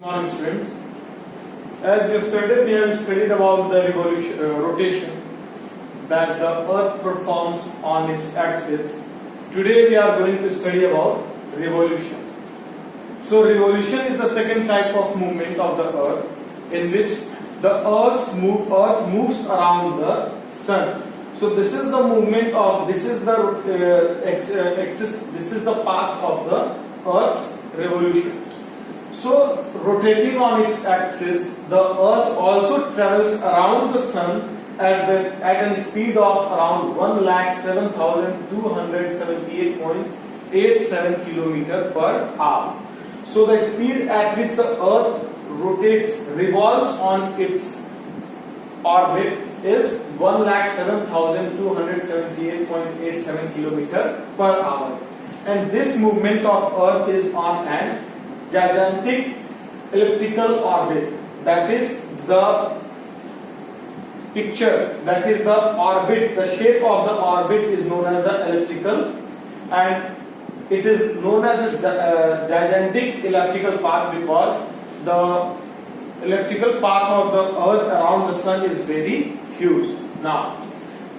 Morning students, as yesterday we have studied about the rotation that the earth performs on its axis. Today we are going to study about revolution. So revolution is the second type of movement of the earth in which the earth moves around the sun. So this is the movement of, this is the axis, this is the path of the earth's revolution. So rotating on its axis, the earth also travels around the sun at a speed of around 1,07,278.87 km per hour. So the speed at which the earth revolves on its orbit is 1,07,278.87 km per hour. And this movement of earth is on an gigantic elliptical orbit. That is the picture, that is the orbit, the shape of the orbit is known as the elliptical, and it is known as the gigantic elliptical path because the elliptical path of the earth around the sun is very huge. Now,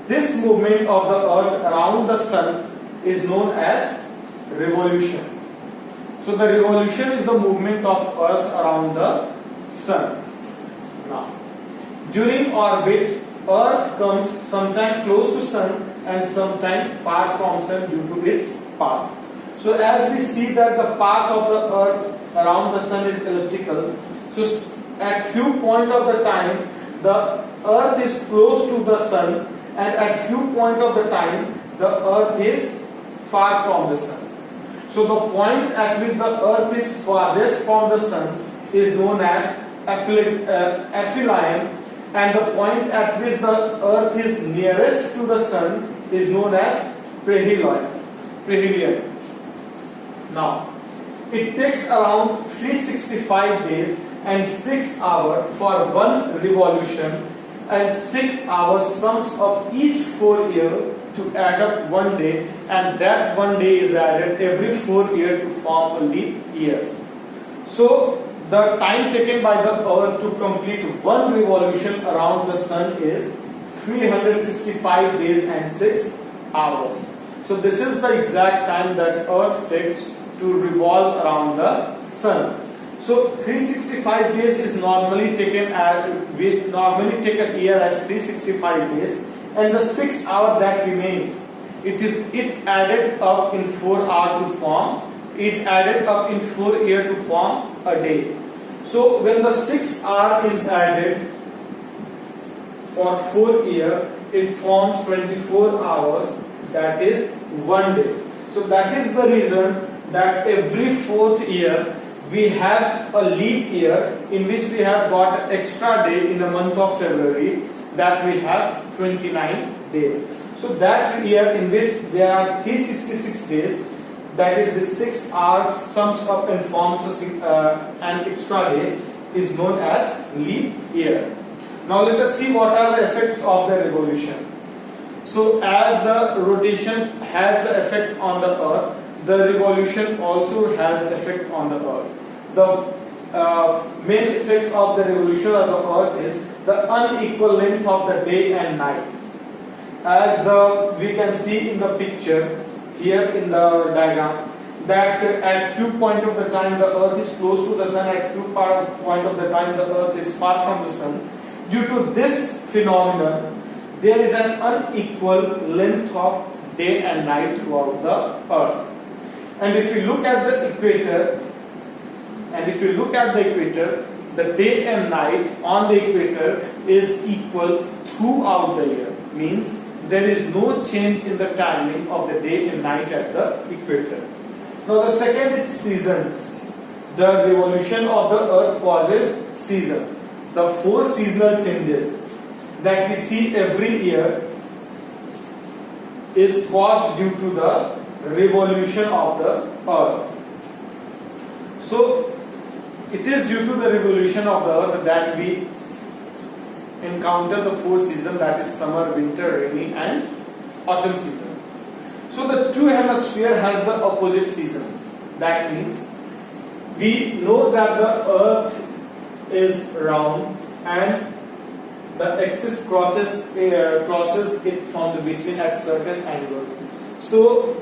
this movement of the earth around the sun is known as revolution. So the revolution is the movement of earth around the sun. Now, during orbit, earth comes sometime close to sun and sometime far from sun due to its path. So as we see that the path of the earth around the sun is elliptical, so at few point of the time the earth is close to the sun, and at few point of the time the earth is far from the sun. So the point at which the earth is farthest from the sun is known as aphelion, and the point at which the earth is nearest to the sun is known as perihelion. Now, it takes around 365 days and 6 hours for one revolution, and 6 hours sums up each 4 years to add up one day, and that one day is added every 4 years to form a leap year. So the time taken by the earth to complete one revolution around the sun is 365 days and 6 hours. So this is the exact time that earth takes to revolve around the sun. So 365 days is normally taken as, we normally take a year as 365 days, and the 6 hours that remains, it added up in 4 hours to form, it added up in 4 years to form a day. So when the 6 hours is added for 4 years, it forms 24 hours, that is one day. So that is the reason that every 4th year we have a leap year in which we have got an extra day in the month of February, that we have 29 days. So that year in which there are 366 days, that is the 6 hours sums up and forms an extra day, is known as leap year. Now let us see what are the effects of the revolution. So as the rotation has the effect on the earth, the revolution also has effect on the earth. The main effects of the revolution of the earth is the unequal length of the day and night. As we can see in the picture here in the diagram, that at few point of the time the earth is close to the sun, at few point of the time the earth is far from the sun. Due to this phenomenon, there is an unequal length of day and night throughout the earth. And if you look at the equator, the day and night on the equator is equal throughout the year. Means there is no change in the timing of the day and night at the equator. Now the second is seasons. The revolution of the earth causes season. The 4 seasonal changes that we see every year is caused due to the revolution of the earth. So it is due to the revolution of the earth that we encounter the 4 seasons, that is summer, winter, rainy and autumn season. So the two hemisphere has the opposite seasons. That means We know that the earth is round and the axis crosses it from the between at certain angle. So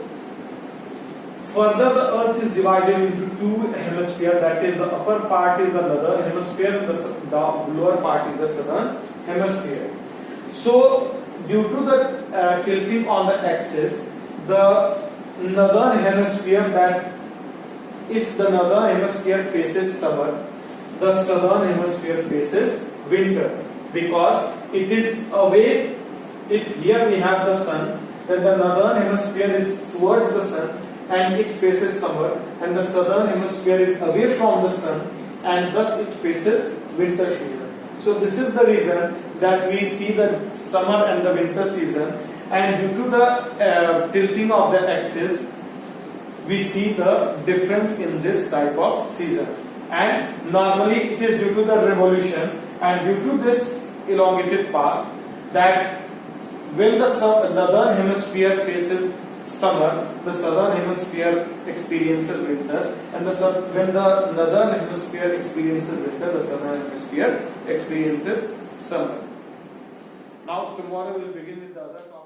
further the earth is divided into two hemispheres, that is the upper part is the northern hemisphere and the lower part is the southern hemisphere. So due to the tilting on the axis, the northern hemisphere, that if the northern hemisphere faces summer, the southern hemisphere faces winter, because it is away. If here we have the sun, then the northern hemisphere is towards the sun and it faces summer, and the southern hemisphere is away from the sun and thus it faces winter season. So this is the reason that we see the summer and the winter season, and due to the tilting of the axis, we see the difference in this type of season. And normally it is due to the revolution and due to this elongated path that when the northern hemisphere faces summer, the southern hemisphere experiences winter, and when the northern hemisphere experiences winter, the southern hemisphere experiences summer. Now tomorrow we will begin with the other topic.